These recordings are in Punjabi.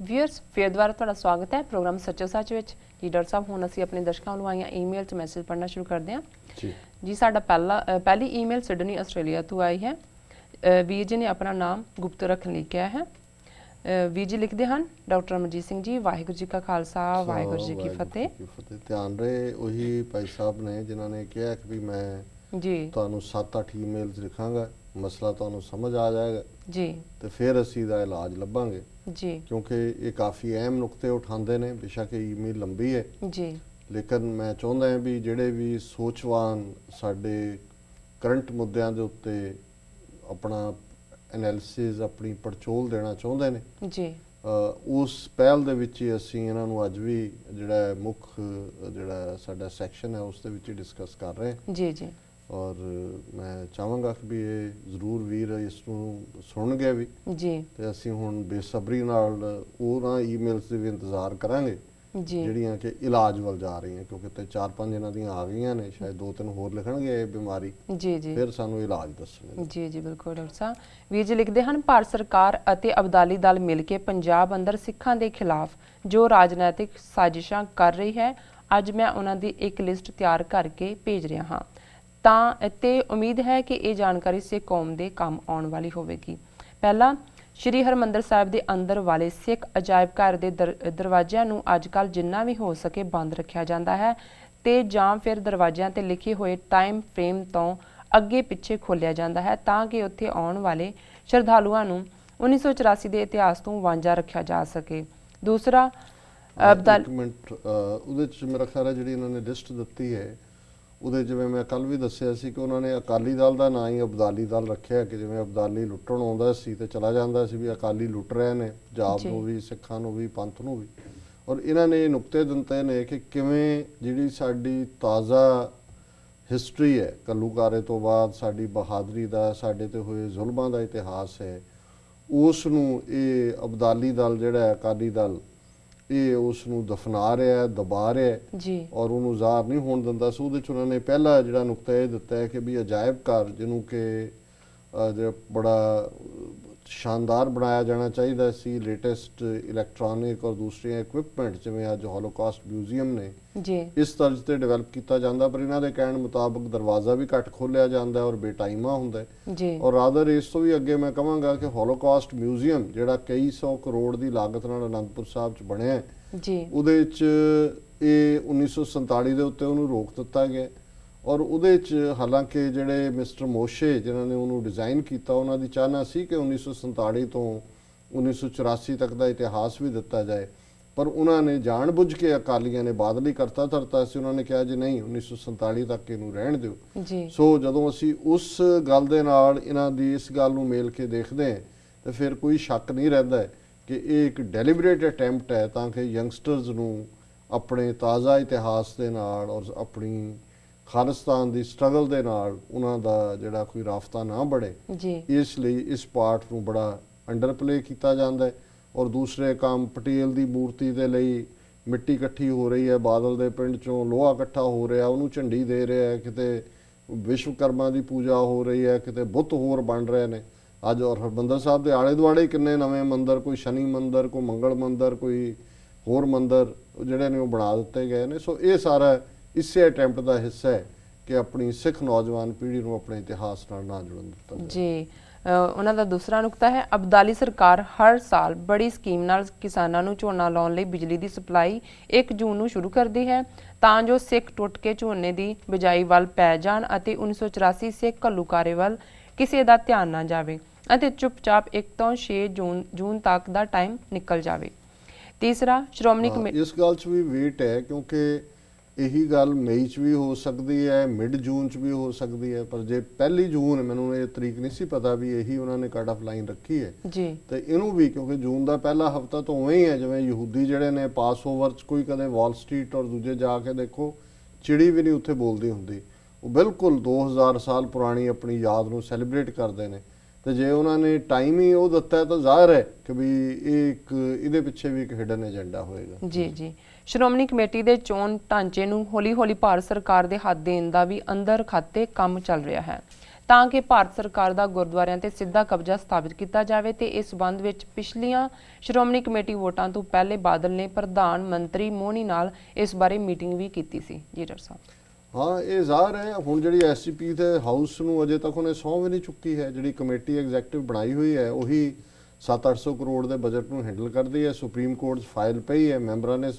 ਵੀਅਰਸ ਫਿਰ ਦੁਬਾਰਾ ਤੁਹਾਡਾ ਸਵਾਗਤ ਹੈ ਪ੍ਰੋਗਰਾਮ ਸੱਚੋ ਸੱਚ ਵਿੱਚ। ਜੀ ਡਾਕਟਰ ਸਾਹਿਬ, ਹੁਣ ਅਸੀਂ ਆਪਣੇ ਦਰਸ਼ਕਾਂ ਨੂੰ ਆਈਆਂ ਈਮੇਲ 'ਚ ਮੈਸੇਜ ਪੜ੍ਹਨਾ ਸ਼ੁਰੂ ਕਰਦੇ ਹਾਂ ਜੀ। ਸਾਡਾ ਪਹਿਲੀ ਈਮੇਲ ਸਿਡਨੀ ਆਸਟ੍ਰੇਲੀਆ ਤੋਂ ਆਈ ਹੈ। ਵੀਰ ਜੀ ਨੇ ਆਪਣਾ ਨਾਮ ਗੁਪਤ ਰੱਖਣ ਲਈ ਕਿਹਾ ਹੈ। ਵੀਰ ਜੀ ਲਿਖਦੇ ਹਨ, ਡਾਕਟਰ ਅਮਰਜੀਤ ਸਿੰਘ ਜੀ, ਵਾਹਿਗੁਰੂ ਜੀ ਕਾ ਖਾਲਸਾ ਵਾਹਿਗੁਰੂ ਜੀ ਕੀ ਫਤਿਹ। ਧਿਆਨ ਰਹੇ ਉਹੀ ਭਾਈ ਸਾਹਿਬ ਨੇ ਜਿਨ੍ਹਾਂ ਨੇ ਕਿਹਾ ਕਿ ਵੀ ਮੈਂ ਜੀ ਤੁਹਾਨੂੰ 7-8 ਈਮੇਲਸ ਲਿਖਾਂਗਾ, ਮਸਲਾ ਤੁਹਾਨੂੰ ਸਮਝ ਆ ਜਾਏਗਾ ਜੀ ਤੇ ਫਿਰ ਅਸੀਂ ਇਹਦਾ ਇਲਾਜ ਲੱਭਾਂਗੇ ਜੀ, ਕਿਉਂਕਿ ਇਹ ਕਾਫੀ ਅਹਿਮ ਨੁਕਤੇ ਉਠਾਉਂਦੇ ਨੇ। ਬੇਸ਼ੱਕ ਇਹ ਈਮੇਲ ਲੰਬੀ ਹੈ ਜੀ, ਲੇਕਿਨ ਮੈਂ ਚਾਹੁੰਦਾ ਹਾਂ ਵੀ ਜਿਹੜੇ ਵੀ ਸੋਚਵਾਨ ਸਾਡੇ ਕਰੰਟ ਮੁੱਦਿਆਂ ਦੇ ਉੱਤੇ ਆਪਣਾ ਐਨਾਲਿਸਿਸ, ਆਪਣੀ ਪੜਚੋਲ ਦੇਣਾ ਚਾਹੁੰਦੇ ਨੇ ਜੀ, ਉਸ ਪਹਿਲ ਦੇ ਵਿੱਚ ਹੀ ਅਸੀਂ ਇਹਨਾਂ ਨੂੰ ਅੱਜ ਵੀ ਜਿਹੜਾ ਮੁੱਖ ਜਿਹੜਾ ਸਾਡਾ ਸੈਕਸ਼ਨ ਹੈ ਉਸ ਦੇ ਵਿੱਚ ਡਿਸਕਸ ਕਰ ਰਹੇ ਜੀ ਜੀ। ਔਰ ਮੈਂ ਚਾਹਾਂਗਾ ਕਿ ਵੀ ਇਹ ਜ਼ਰੂਰ ਵੀਰ ਇਸ ਨੂੰ ਸੁਣਨਗੇ ਵੀ ਜੀ, ਤੇ ਅਸੀਂ ਹੁਣ ਬੇਸਬਰੀ ਨਾਲ ਉਹਨਾਂ ਈਮੇਲਸ ਦੇ ਵੀ ਇੰਤਜ਼ਾਰ ਕਰਾਂਗੇ ਜਿਹੜੀਆਂ ਕਿ ਇਲਾਜ ਵੱਲ ਜਾ ਰਹੀਆਂ, ਕਿਉਂਕਿ ਤੇ 4-5 ਇਹਨਾਂ ਦੀਆਂ ਆ ਗਈਆਂ ਨੇ, ਸ਼ਾਇਦ 2-3 ਹੋਰ ਲਿਖਣਗੇ ਇਹ ਬਿਮਾਰੀ ਜੀ ਜੀ, ਫਿਰ ਸਾਨੂੰ ਇਲਾਜ ਦੱਸਣਗੇ ਜੀ ਜੀ। ਬਿਲਕੁਲ ਡਾਕਟਰ ਸਾਹਿਬ। ਵੀਰ ਜੀ ਲਿਖਦੇ ਹਨ, ਭਾਰਤ ਸਰਕਾਰ ਅਤੇ ਅਬਦਾਲੀ ਦਲ ਮਿਲ ਕੇ ਪੰਜਾਬ ਅੰਦਰ ਸਿੱਖਾਂ ਦੇ ਖਿਲਾਫ ਜੋ ਰਾਜਨੀਤਿਕ ਸਾਜ਼ਿਸ਼ਾਂ ਕਰ ਰਹੀ ਹੈ, ਅੱਜ ਮੈਂ ਉਹਨਾਂ ਦੀ ਇੱਕ ਲਿਸਟ ਤਿਆਰ ਕਰਕੇ ਭੇਜ ਰਿਹਾ ਹਾਂ ਤਾਂ ਤੇ ਉਮੀਦ ਹੈ ਕਿ ਇਹ ਜਾਣਕਾਰੀ ਸਿੱਖ ਕੌਮ ਦੇ ਕੰਮ ਆਉਣ ਵਾਲੀ ਹੋਵੇਗੀ। ਪਹਿਲਾ, ਸ਼੍ਰੀ ਹਰਿਮੰਦਰ ਸਾਹਿਬ ਦੇ ਅੰਦਰ ਵਾਲੇ ਸਿੱਖ ਅਜਾਇਬ ਘਰ ਦੇ ਦਰਵਾਜ਼ਿਆਂ ਨੂੰ ਅੱਜ ਕੱਲ੍ਹ ਜਿੰਨਾ ਵੀ ਹੋ ਸਕੇ ਬੰਦ ਰੱਖਿਆ ਜਾਂਦਾ ਹੈ ਤੇ ਜਾਂ ਫਿਰ ਦਰਵਾਜ਼ਿਆਂ ਤੇ ਲਿਖੇ ਹੋਏ ਟਾਈਮ ਫਰੇਮ ਤੋਂ ਅੱਗੇ ਪਿੱਛੇ ਖੋਲ੍ਹਿਆ ਜਾਂਦਾ ਹੈ ਤਾਂ ਕਿ ਉੱਥੇ ਆਉਣ ਵਾਲੇ ਸ਼ਰਧਾਲੂਆਂ ਨੂੰ 1984 ਦੇ ਇਤਿਹਾਸ ਤੋਂ ਵਾਂਝਾ ਰੱਖਿਆ ਜਾ ਸਕੇ। ਦੂਸਰਾ, ਉਹਦੇ 'ਚ ਮੇਰਾ ਖਿਆਲ ਹੈ ਜਿਹੜੀ ਇਹਨਾਂ ਨੇ ਲਿਸਟ ਦਿੱਤੀ ਹੈ ਉਹਦੇ ਜਿਵੇਂ ਮੈਂ ਕੱਲ ਵੀ ਦੱਸਿਆ ਸੀ ਕਿ ਉਹਨਾਂ ਨੇ ਅਕਾਲੀ ਦਲ ਦਾ ਨਾਂ ਹੀ ਅਬਦਾਲੀ ਦਲ ਰੱਖਿਆ, ਕਿ ਜਿਵੇਂ ਅਬਦਾਲੀ ਲੁੱਟਣ ਆਉਂਦਾ ਸੀ ਤੇ ਚਲਾ ਜਾਂਦਾ ਸੀ ਵੀ ਅਕਾਲੀ ਲੁੱਟ ਰਹੇ ਨੇ ਪੰਜਾਬ ਨੂੰ ਵੀ, ਸਿੱਖਾਂ ਨੂੰ ਵੀ, ਪੰਥ ਨੂੰ ਵੀ। ਔਰ ਇਹਨਾਂ ਨੇ ਇਹ ਨੁਕਤੇ ਦਿੱਤੇ ਨੇ ਕਿ ਕਿਵੇਂ ਜਿਹੜੀ ਸਾਡੀ ਤਾਜ਼ਾ ਹਿਸਟਰੀ ਹੈ ਘੱਲੂਘਾਰੇ ਤੋਂ ਬਾਅਦ, ਸਾਡੀ ਬਹਾਦਰੀ ਦਾ, ਸਾਡੇ ਤੇ ਹੋਏ ਜ਼ੁਲਮਾਂ ਦਾ ਇਤਿਹਾਸ ਹੈ, ਉਸ ਨੂੰ ਇਹ ਅਬਦਾਲੀ ਦਲ ਜਿਹੜਾ ਅਕਾਲੀ ਦਲ ਇਹ ਉਸ ਨੂੰ ਦਫਨਾ ਰਿਹਾ, ਦਬਾ ਰਿਹਾ ਜੀ, ਔਰ ਉਹਨੂੰ ਜ਼ਾਹਰ ਨਹੀਂ ਹੋਣ ਦਿੰਦਾ ਸੀ। ਉਹਦੇ 'ਚ ਉਹਨਾਂ ਨੇ ਪਹਿਲਾ ਜਿਹੜਾ ਨੁਕਤਾ ਇਹ ਦਿੱਤਾ ਹੈ ਕਿ ਵੀ ਅਜਾਇਬ ਘਰ ਜਿਹਨੂੰ ਕਿ ਬੜਾ ਸ਼ਾਨਦਾਰ ਬਣਾਇਆ ਜਾਣਾ ਚਾਹੀਦਾ ਸੀ, ਲੇਟੈਸਟ ਇਲੈਕਟ੍ਰੋਨਿਕ ਔਰ ਦੂਸਰੀਆਂ ਇਕਵਿਪਮੈਂਟ ਜਿਵੇਂ ਅੱਜ ਹੋਲੋਕਾਸਟ ਮਿਊਜ਼ੀਅਮ ਨੇ ਜੀ, ਇਸ ਤਰਜ਼ ਤੇ ਡਿਵੈਲਪ ਕੀਤਾ ਜਾਂਦਾ, ਪਰ ਇਹਨਾਂ ਦੇ ਕਹਿਣ ਮੁਤਾਬਕ ਦਰਵਾਜ਼ਾ ਵੀ ਘੱਟ ਖੋਲ੍ਹਿਆ ਜਾਂਦਾ ਔਰ ਬੇਟਾਈਮਾ ਹੁੰਦਾ ਜੀ। ਔਰ ਰਾਦਰ ਇਸ ਤੋਂ ਵੀ ਅੱਗੇ ਮੈਂ ਕਹਾਂਗਾ ਕਿ ਹੋਲੋਕਾਸਟ ਮਿਊਜ਼ੀਅਮ ਜਿਹੜਾ ਕਈ 100 ਕਰੋੜ ਦੀ ਲਾਗਤ ਨਾਲ ਅਨੰਦਪੁਰ ਸਾਹਿਬ 'ਚ ਬਣਿਆ ਜੀ, ਉਹਦੇ 'ਚ ਇਹ 1947 ਦੇ ਉੱਤੇ ਉਹਨੂੰ ਰੋਕ ਦਿੱਤਾ ਗਿਆ ਔਰ ਉਹਦੇ 'ਚ ਹਾਲਾਂਕਿ ਜਿਹੜੇ ਮਿਸਟਰ ਮੋਸ਼ੇ ਜਿਨ੍ਹਾਂ ਨੇ ਉਹਨੂੰ ਡਿਜ਼ਾਈਨ ਕੀਤਾ ਉਹਨਾਂ ਦੀ ਚਾਹਨਾ ਸੀ ਕਿ 1947 ਤੋਂ 1984 ਤੱਕ ਦਾ ਇਤਿਹਾਸ ਵੀ ਦਿੱਤਾ ਜਾਏ, ਪਰ ਉਹਨਾਂ ਨੇ ਜਾਣ-ਬੁੱਝ ਕੇ ਅਕਾਲੀਆਂ ਨੇ ਬਾਦਲੀ ਕਰਤਾ ਧਰਤਾ ਸੀ। ਉਹਨਾਂ ਨੇ ਕਿਹਾ ਜੀ ਨਹੀਂ, 1947 ਤੱਕ ਇਹਨੂੰ ਰਹਿਣ ਦਿਓ ਜੀ। ਸੋ ਜਦੋਂ ਅਸੀਂ ਉਸ ਗੱਲ ਦੇ ਨਾਲ ਇਹਨਾਂ ਦੀ ਇਸ ਗੱਲ ਨੂੰ ਮੇਲ ਕੇ ਦੇਖਦੇ ਹਾਂ ਤਾਂ ਫਿਰ ਕੋਈ ਸ਼ੱਕ ਨਹੀਂ ਰਹਿੰਦਾ ਕਿ ਇਹ ਇੱਕ ਡੈਲੀਬਰੇਟ ਅਟੈਂਪਟ ਹੈ ਤਾਂ ਕਿ ਯੰਗਸਟਰਸ ਨੂੰ ਆਪਣੇ ਤਾਜ਼ਾ ਇਤਿਹਾਸ ਦੇ ਨਾਲ ਔਰ ਆਪਣੀ ਖਾਲਿਸਤਾਨ ਦੀ ਸਟਰਗਲ ਦੇ ਨਾਲ ਉਹਨਾਂ ਦਾ ਜਿਹੜਾ ਕੋਈ ਰਾਫਤਾ ਨਾ ਬਣੇ ਜੀ, ਇਸ ਲਈ ਇਸ ਪਾਰਟ ਨੂੰ ਬੜਾ ਅੰਡਰ ਪਲੇ ਕੀਤਾ ਜਾਂਦਾ ਹੈ। ਔਰ ਦੂਸਰੇ ਕੰਮ, ਪਟੇਲ ਦੀ ਮੂਰਤੀ ਦੇ ਲਈ ਮਿੱਟੀ ਇਕੱਠੀ ਹੋ ਰਹੀ ਹੈ, ਬਾਦਲ ਦੇ ਪਿੰਡ 'ਚੋਂ ਲੋਹਾ ਇਕੱਠਾ ਹੋ ਰਿਹਾ, ਉਹਨੂੰ ਝੰਡੀ ਦੇ ਰਿਹਾ ਹੈ, ਕਿਤੇ ਵਿਸ਼ਵਕਰਮਾ ਦੀ ਪੂਜਾ ਹੋ ਰਹੀ ਹੈ, ਕਿਤੇ ਬੁੱਤ ਹੋਰ ਬਣ ਰਹੇ ਨੇ ਅੱਜ। ਔਰ ਹਰਿਮੰਦਰ ਸਾਹਿਬ ਦੇ ਆਲੇ ਦੁਆਲੇ ਕਿੰਨੇ ਨਵੇਂ ਮੰਦਰ, ਕੋਈ ਸ਼ਨੀ ਮੰਦਰ, ਕੋਈ ਮੰਗਲ ਮੰਦਰ, ਕੋਈ ਹੋਰ ਮੰਦਰ ਜਿਹੜੇ ਨੇ ਉਹ ਬਣਾ ਦਿੱਤੇ ਗਏ ਨੇ। ਸੋ ਇਹ ਸਾਰਾ ਇਸੇ ਅਟੈਂਪਟ ਦਾ ਹਿੱਸਾ ਹੈ ਕਿ ਆਪਣੀ ਸਿੱਖ ਨੌਜਵਾਨ ਪੀੜ੍ਹੀ ਨੂੰ ਆਪਣੇ ਇਤਿਹਾਸ ਨਾਲ ਨਾ ਜੁੜਨ ਦਿੱਤਾ ਜੀ। ਉਹਨਾਂ ਦਾ ਦੂਸਰਾ ਨੁਕਤਾ ਹੈ, ਅਬਦਾਲੀ ਸਰਕਾਰ ਹਰ ਸਾਲ ਬੜੀ ਸਕੀਮ ਨਾਲ ਕਿਸਾਨਾਂ ਨੂੰ ਝੋਨਾ ਲਾਉਣ ਲਈ ਬਿਜਲੀ ਦੀ ਸਪਲਾਈ 1 ਜੂਨ ਨੂੰ ਸ਼ੁਰੂ ਕਰਦੀ ਹੈ ਤਾਂ ਜੋ ਸਿੱਖ ਟੁੱਟ ਕੇ ਝੋਨੇ ਦੀ ਬਿਜਾਈ ਵੱਲ ਪੈ ਜਾਣ ਅਤੇ 1984 ਸਿੱਖ ਘੱਲੂਘਾਰੇ ਵੱਲ ਕਿਸੇ ਦਾ ਧਿਆਨ ਨਾ ਜਾਵੇ ਅਤੇ ਚੁੱਪਚਾਪ 1 ਤੋਂ 6 ਜੂਨ ਤੱਕ ਦਾ ਟਾਈਮ ਨਿਕਲ ਜਾਵੇ। ਤੀਸਰਾ, ਸ਼੍ਰੋਮਣੀ ਕਮੇਟੀ ਇਸ ਗੱਲ 'ਚ ਵੀ ਵੇਟ ਹੈ ਕਿਉਂਕਿ ਇਹੀ ਗੱਲ ਮਈ 'ਚ ਵੀ ਹੋ ਸਕਦੀ ਹੈ, ਮਿਡ ਜੂਨ 'ਚ ਵੀ ਹੋ ਸਕਦੀ ਹੈ, ਪਰ ਜੇ 1 ਜੂਨ, ਮੈਨੂੰ ਇਹ ਤਰੀਕ ਨਹੀਂ ਸੀ ਪਤਾ ਵੀ ਇਹੀ ਉਹਨਾਂ ਨੇ ਕੱਟ ਆਫ ਲਾਈਨ ਰੱਖੀ ਹੈ ਜੀ, ਤੇ ਇਹਨੂੰ ਵੀ ਕਿਉਂਕਿ ਜੂਨ ਦਾ ਪਹਿਲਾ ਹਫਤਾ ਤਾਂ ਉਵੇਂ ਹੀ ਹੈ ਜਿਵੇਂ ਯਹੂਦੀ ਜਿਹੜੇ ਨੇ ਪਾਸ ਓਵਰ 'ਚ ਕੋਈ ਕਦੇ ਵਾਲ ਸਟਰੀਟ ਔਰ ਦੂਜੇ ਜਾ ਕੇ ਦੇਖੋ ਚਿੜੀ ਵੀ ਨਹੀਂ ਉੱਥੇ ਬੋਲਦੀ ਹੁੰਦੀ, ਉਹ ਬਿਲਕੁਲ 2000 ਸਾਲ ਪੁਰਾਣੀ ਆਪਣੀ ਯਾਦ ਨੂੰ ਸੈਲੀਬ੍ਰੇਟ ਕਰਦੇ ਨੇ। ਤੇ ਜੇ ਉਹਨਾਂ ਨੇ ਟਾਈਮ ਹੀ ਉਹ ਦਿੱਤਾ ਤਾਂ ਜ਼ਾਹਿਰ ਹੈ ਕਿ ਵੀ ਇਹ ਇੱਕ ਇਹਦੇ ਪਿੱਛੇ ਵੀ ਇੱਕ ਹਿਡਨ ਏਜੰਡਾ ਹੋਏਗਾ ਜੀ ਜੀ। ਸ਼੍ਰੋਮਣੀ ਕਮੇਟੀ ਦੇ ਚੋਣ ਢਾਂਚੇ ਨੂੰ ਹੌਲੀ-ਹੌਲੀ ਭਾਰਤ ਸਰਕਾਰ ਦੇ ਹੱਥ ਦੇਣ ਦਾ ਵੀ ਅੰਦਰ ਖਾਤੇ ਕੰਮ ਚੱਲ ਰਿਹਾ ਹੈ ਤਾਂ ਕਿ ਭਾਰਤ ਸਰਕਾਰ ਦਾ ਗੁਰਦੁਆਰਿਆਂ ਤੇ ਸਿੱਧਾ ਕਬਜ਼ਾ ਸਥਾਪਿਤ ਕੀਤਾ ਜਾਵੇ ਤੇ ਇਸ ਸਬੰਧ ਵਿੱਚ ਪਿਛਲੀਆਂ ਸ਼੍ਰੋਮਣੀ ਕਮੇਟੀ ਵੋਟਾਂ ਤੋਂ ਪਹਿਲੇ ਬਾਦਲ ਨੇ ਪ੍ਰਧਾਨ ਮੰਤਰੀ ਮੋਹਨੀ ਨਾਲ ਇਸ ਬਾਰੇ ਮੀਟਿੰਗ ਵੀ ਕੀਤੀ ਸੀ। ਜੀ ਡਾਕਟਰ ਸਾਹਿਬ। ਹਾਂ, ਇਹ ਜ਼ਾਹਰ ਹੈ ਹੁਣ ਜਿਹੜੀ ਐਸਜੀਪੀ ਤੇ ਹਾਊਸ ਨੂੰ ਅਜੇ ਤੱਕ ਉਹਨੇ ਸਹੁੰ ਵੀ ਨਹੀਂ ਚੁੱਕੀ ਹੈ। ਜਿਹੜੀ ਕਮੇਟੀ ਐਗਜ਼ੈਕਟਿਵ ਬਣਾਈ ਹੋਈ ਹੈ ਉਹੀ 700-800 ਕਰੋੜ ਦੇ ਬਜਟ ਨੂੰ ਹੈਂਡਲ ਕਰਦੀ ਹੈ। ਸੁਪਰੀਮ ਕੋਰਟ 'ਚ ਫਾਈਲ ਪਈ ਹੈ, ਮੈਂਬਰਾਂ ਨੇ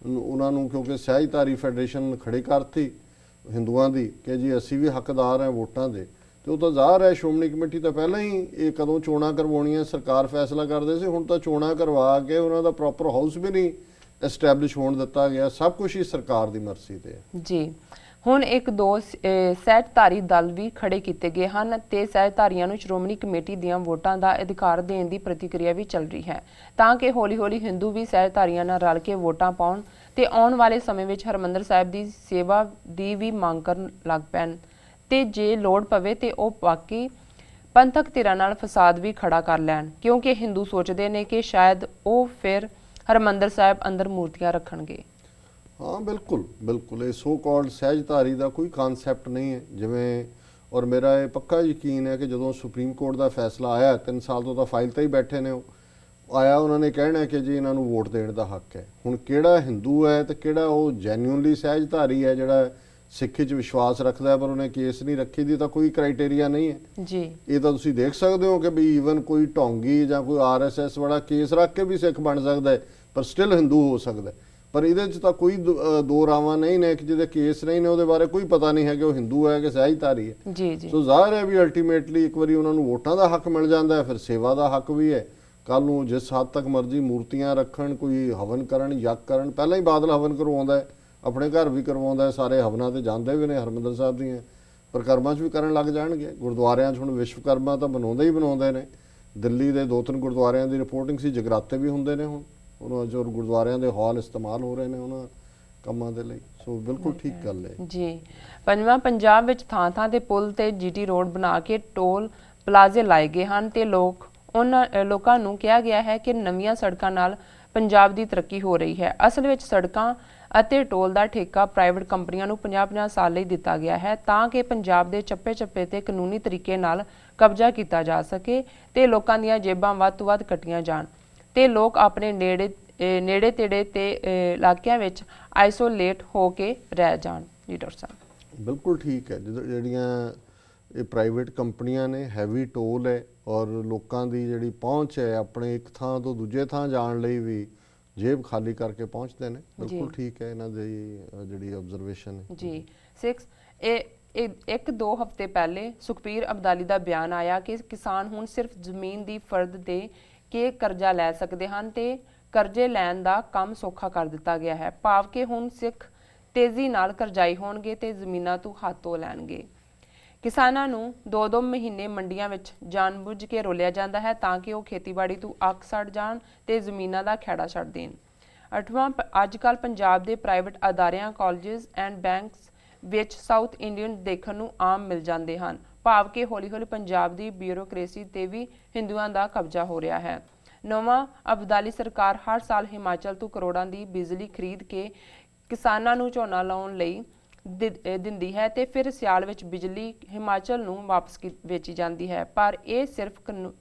ਉਹਨਾਂ ਨੂੰ ਕਿਉਂਕਿ ਸਹਿਜਧਾਰੀ ਫੈਡਰੇਸ਼ਨ ਖੜੀ ਕਰਤੀ ਹਿੰਦੂਆਂ ਦੀ ਕਿ ਜੀ ਅਸੀਂ ਵੀ ਹੱਕਦਾਰ ਹਾਂ ਵੋਟਾਂ ਦੇ, ਤੇ ਉਹ ਤਾਂ ਜ਼ਾਹਰ ਹੈ ਸ਼੍ਰੋਮਣੀ ਕਮੇਟੀ ਤਾਂ ਪਹਿਲਾਂ ਹੀ ਇਹ ਕਦੋਂ ਚੋਣਾਂ ਕਰਵਾਉਣੀਆਂ ਸਰਕਾਰ ਫੈਸਲਾ ਕਰਦੇ ਸੀ। ਹੁਣ ਤਾਂ ਚੋਣਾਂ ਕਰਵਾ ਕੇ ਉਹਨਾਂ ਦਾ ਪ੍ਰੋਪਰ ਹਾਊਸ ਵੀ ਨਹੀਂ ਐਸਟੈਬਲਿਸ਼ ਹੋਣ ਦਿੱਤਾ ਗਿਆ। ਸਭ ਕੁਝ ਹੀ ਸਰਕਾਰ ਦੀ ਮਰਜ਼ੀ ਤੇ ਹੈ ਜੀ। ਹੁਣ ਇੱਕ ਦੋ ਸਹਿਜਧਾਰੀ ਦਲ ਵੀ ਖੜੇ ਕੀਤੇ ਗਏ ਹਨ ਤੇ ਸਹਿਜਧਾਰੀਆਂ ਨੂੰ ਸ਼੍ਰੋਮਣੀ ਕਮੇਟੀ ਦੀਆਂ ਵੋਟਾਂ ਦਾ ਅਧਿਕਾਰ ਦੇਣ ਦੀ ਪ੍ਰਤੀਕਿਰਿਆ ਵੀ ਚੱਲ ਰਹੀ ਹੈ ਤਾਂ ਕਿ ਹੌਲੀ-ਹੌਲੀ ਹਿੰਦੂ ਵੀ ਸਹਿਜਧਾਰੀਆਂ ਨਾਲ ਰਲ ਕੇ ਵੋਟਾਂ ਪਾਉਣ ਤੇ ਆਉਣ ਵਾਲੇ ਸਮੇਂ ਵਿੱਚ ਹਰਿਮੰਦਰ ਸਾਹਿਬ ਦੀ ਸੇਵਾ ਦੀ ਵੀ ਮੰਗ ਕਰਨ ਲੱਗ ਪੈਣ ਤੇ ਜੇ ਲੋੜ ਪਵੇ ਤੇ ਉਹ ਬਾਕੀ ਪੰਥਕ ਧਿਰਾਂ ਨਾਲ ਫਸਾਦ ਵੀ ਖੜਾ ਕਰ ਲੈਣ, ਕਿਉਂਕਿ ਹਿੰਦੂ ਸੋਚਦੇ ਨੇ ਕਿ ਸ਼ਾਇਦ ਉਹ ਫਿਰ ਹਰਿਮੰਦਰ ਸਾਹਿਬ ਅੰਦਰ ਮੂਰਤੀਆਂ ਰੱਖਣਗੇ। ਹਾਂ, ਬਿਲਕੁਲ ਇਹ ਸੋ ਕਾਲਡ ਸਹਿਜਧਾਰੀ ਦਾ ਕੋਈ ਕਨਸੈਪਟ ਨਹੀਂ ਹੈ ਜਿਵੇਂ, ਔਰ ਮੇਰਾ ਇਹ ਪੱਕਾ ਯਕੀਨ ਹੈ ਕਿ ਜਦੋਂ ਸੁਪਰੀਮ ਕੋਰਟ ਦਾ ਫੈਸਲਾ ਆਇਆ 3 ਸਾਲ ਤੋਂ ਤਾਂ ਫਾਈਲ ਤੇ ਹੀ ਬੈਠੇ ਨੇ, ਉਹ ਆਇਆ ਉਹਨਾਂ ਨੇ ਕਹਿਣਾ ਕਿ ਜੀ ਇਹਨਾਂ ਨੂੰ ਵੋਟ ਦੇਣ ਦਾ ਹੱਕ ਹੈ। ਹੁਣ ਕਿਹੜਾ ਹਿੰਦੂ ਹੈ ਤੇ ਕਿਹੜਾ ਉਹ ਜੈਨੂਇਨਲੀ ਸਹਿਜਧਾਰੀ ਹੈ ਜਿਹੜਾ ਸਿੱਖੀ 'ਚ ਵਿਸ਼ਵਾਸ ਰੱਖਦਾ ਹੈ ਪਰ ਉਹਨੇ ਕੇਸ ਨਹੀਂ ਰੱਖੀ ਦੀ, ਤਾਂ ਕੋਈ ਕ੍ਰਾਈਟੇਰੀਆ ਨਹੀਂ ਹੈ ਜੀ। ਇਹ ਤਾਂ ਤੁਸੀਂ ਦੇਖ ਸਕਦੇ ਹੋ ਕਿ ਵੀ ਈਵਨ ਕੋਈ ਢੋਂਗੀ ਜਾਂ ਕੋਈ ਆਰਐਸਐਸ ਵਾਲਾ ਕੇਸ ਰੱਖ ਕੇ ਵੀ ਸਿੱਖ ਬਣ ਸਕਦਾ ਹੈ ਪਰ ਸਟਿਲ ਹਿੰਦੂ ਹੋ ਸਕਦਾ। ਪਰ ਇਹਦੇ 'ਚ ਤਾਂ ਕੋਈ ਦੋ ਰਾਵਾਂ ਨਹੀਂ ਨੇ ਕਿ ਜਿਹਦੇ ਕੇਸ ਨਹੀਂ ਨੇ ਉਹਦੇ ਬਾਰੇ ਕੋਈ ਪਤਾ ਨਹੀਂ ਹੈ ਕਿ ਉਹ ਹਿੰਦੂ ਹੈ ਕਿ ਸਹਿਜਧਾਰੀ ਹੈ। ਜੀ ਜੀ। ਸੋ ਜ਼ਾਹਰ ਹੈ ਵੀ ਅਲਟੀਮੇਟਲੀ ਇੱਕ ਵਾਰੀ ਉਹਨਾਂ ਨੂੰ ਵੋਟਾਂ ਦਾ ਹੱਕ ਮਿਲ ਜਾਂਦਾ ਹੈ, ਫਿਰ ਸੇਵਾ ਦਾ ਹੱਕ ਵੀ ਹੈ। ਕੱਲ ਨੂੰ ਜਿਸ ਹੱਦ ਤੱਕ ਮਰਜ਼ੀ ਮੂਰਤੀਆਂ ਰੱਖਣ, ਕੋਈ ਹਵਨ ਕਰਨ, ਯੱਗ ਕਰਨ, ਪਹਿਲਾਂ ਹੀ ਬਾਦਲ ਹਵਨ ਕਰਵਾਉਂਦਾ ਹੈ, ਆਪਣੇ ਘਰ ਵੀ ਕਰਵਾਉਂਦਾ ਹੈ, ਸਾਰੇ ਹਵਨਾਂ ਤੇ ਜਾਂਦੇ ਵੀ ਨੇ, ਹਰਿਮੰਦਰ ਸਾਹਿਬ ਦੀਆਂ ਪਰਿਕਰਮਾ 'ਚ ਵੀ ਕਰਨ ਲੱਗ ਜਾਣਗੇ। ਗੁਰਦੁਆਰਿਆਂ 'ਚ ਹੁਣ ਵਿਸ਼ਵਕਰਮਾ ਤਾਂ ਬਣਾਉਂਦੇ ਹੀ ਬਣਾਉਂਦੇ ਨੇ। ਦਿੱਲੀ ਦੇ 2-3 ਗੁਰਦੁਆਰਿਆਂ ਦੀ ਰਿਪੋਰਟਿੰਗ ਸੀ, ਜਗਰਾਤੇ ਵੀ ਹੁੰਦੇ ਨੇ ਹੁਣ ਉਹਨਾਂ ਜੋ ਗੁਰਦੁਆਰਿਆਂ ਦੇ ਹਾਲ ਇਸਤੇਮਾਲ ਹੋ ਰਹੇ ਨੇ ਉਹਨਾਂ ਕੰਮਾਂ ਦੇ ਲਈ। ਸੋ ਬਿਲਕੁਲ ਠੀਕ ਗੱਲ ਹੈ ਜੀ। ਪੰਜਵਾਂ, ਪੰਜਾਬ ਵਿੱਚ ਥਾਂ-ਥਾਂ ਤੇ ਪੁਲ ਤੇ ਜੀਟੀ ਰੋਡ ਬਣਾ ਕੇ ਟੋਲ ਪਲਾਜ਼ੇ ਲਾਏ ਗਏ ਹਨ ਤੇ ਲੋਕਾਂ ਨੂੰ ਕਿਹਾ ਗਿਆ ਹੈ ਕਿ ਨਵੀਆਂ ਸੜਕਾਂ ਨਾਲ ਪੰਜਾਬ ਦੀ ਤਰੱਕੀ ਹੋ ਰਹੀ ਹੈ। ਅਸਲ ਵਿੱਚ ਸੜਕਾਂ ਅਤੇ ਟੋਲ ਦਾ ਠੇਕਾ ਪ੍ਰਾਈਵੇਟ ਕੰਪਨੀਆਂ ਨੂੰ 50-50 ਸਾਲ ਲਈ ਦਿੱਤਾ ਗਿਆ ਹੈ ਤਾਂ ਕਿ ਪੰਜਾਬ ਦੇ ਚੱਪੇ-ਚੱਪੇ ਤੇ ਕਾਨੂੰਨੀ ਤਰੀਕੇ ਨਾਲ ਕਬਜ਼ਾ ਕੀਤਾ ਜਾ ਸਕੇ ਤੇ ਲੋਕਾਂ ਦੀਆਂ ਜੇਬਾਂ ਵੱਧ ਤੋਂ ਵੱਧ ਕੱਟੀਆਂ ਜਾਣ ਤੇ ਲੋਕ ਆਪਣੇ ਨੇੜੇ ਤੇੜੇ ਤੇ ਇਲਾਕਿਆਂ ਵਿੱਚ ਆਈਸੋਲੇਟ ਹੋ ਕੇ ਰਹਿ ਜਾਣ। ਜੀ ਡਾਕਟਰ ਸਾਹਿਬ। ਬਿਲਕੁਲ ਠੀਕ ਹੈ। ਜਿਹੜੀਆਂ ਇਹ ਪ੍ਰਾਈਵੇਟ ਕੰਪਨੀਆਂ ਨੇ, ਹੈਵੀ ਟੋਲ ਹੈ ਔਰ ਲੋਕਾਂ ਦੀ ਜਿਹੜੀ ਪਹੁੰਚ ਹੈ ਆਪਣੇ ਇੱਕ ਥਾਂ ਤੋਂ ਦੂਜੇ ਥਾਂ ਜਾਣ ਲਈ ਵੀ ਜੇਬ ਖਾਲੀ ਕਰਕੇ ਪਹੁੰਚਦੇ ਨੇ। ਬਿਲਕੁਲ ਠੀਕ ਹੈ ਇਹਨਾਂ ਦੀ ਜਿਹੜੀ ਆਬਜ਼ਰਵੇਸ਼ਨ ਹੈ ਜੀ। 6 1-2 ਹਫ਼ਤੇ ਪਹਿਲੇ ਸੁਖਬੀਰ ਅਬਦਾਲੀ ਦਾ ਬਿਆਨ ਆਇਆ ਕਿ ਕਿਸਾਨ ਹੁਣ ਸਿਰਫ ਜ਼ਮੀਨ ਦੀ ਫਰਦ ਦੇ ਕੇ ਕਰਜ਼ਾ ਲੈ ਸਕਦੇ ਹਨ ਤੇ ਕਰਜ਼ੇ ਲੈਣ ਦਾ ਕੰਮ ਸੌਖਾ ਕਰ ਦਿੱਤਾ ਗਿਆ ਹੈ, ਭਾਵ ਕਿ ਹੁਣ ਸਿੱਖ ਤੇਜ਼ੀ ਨਾਲ ਕਰਜ਼ਾਈ ਹੋਣਗੇ ਤੇ ਜ਼ਮੀਨਾਂ ਤੋਂ ਹੱਥ ਧੋ ਲੈਣਗੇ। ਕਿਸਾਨਾਂ ਨੂੰ 2-2 ਮਹੀਨੇ ਮੰਡੀਆਂ ਵਿੱਚ ਜਾਣਬੁੱਝ ਕੇ ਰੋਲਿਆ ਜਾਂਦਾ ਹੈ ਤਾਂ ਕਿ ਉਹ ਖੇਤੀਬਾੜੀ ਤੋਂ ਅੱਕ ਸੜ ਜਾਣ ਤੇ ਜ਼ਮੀਨਾਂ ਦਾ ਖਹਿੜਾ ਛੱਡ ਦੇਣ। 8ਵਾਂ, ਅੱਜ ਕੱਲ੍ਹ ਪੰਜਾਬ ਦੇ ਪ੍ਰਾਈਵੇਟ ਅਦਾਰਿਆਂ, ਕਾਲਜਿਸ ਐਂਡ ਬੈਂਕਸ ਵਿੱਚ ਸਾਊਥ ਇੰਡੀਅਨ ਦੇਖਣ ਨੂੰ ਆਮ ਮਿਲ ਜਾਂਦੇ ਹਨ, ਭਾਵ ਕਿ ਹੌਲੀ-ਹੌਲੀ ਪੰਜਾਬ ਦੀ ਬਿਊਰੋਕ੍ਰੇਸੀ ਤੇ ਵੀ ਹਿੰਦੂਆਂ ਦਾ ਕਬਜ਼ਾ ਹੋ ਰਿਹਾ ਹੈ। 9ਵਾਂ, ਅਬਦਾਲੀ ਸਰਕਾਰ ਹਰ ਸਾਲ ਹਿਮਾਚਲ ਤੋਂ ਕਰੋੜਾਂ ਦੀ ਬਿਜਲੀ ਖਰੀਦ ਕੇ ਕਿਸਾਨਾਂ ਨੂੰ ਝੋਨਾ ਲਾਉਣ ਲਈ ਦਿੰਦੀ ਹੈ ਤੇ ਫਿਰ ਸਿਆਲ ਵਿੱਚ ਬਿਜਲੀ ਹਿਮਾਚਲ ਨੂੰ ਵਾਪਸ ਵੇਚੀ ਜਾਂਦੀ ਹੈ, ਪਰ ਇਹ ਸਿਰਫ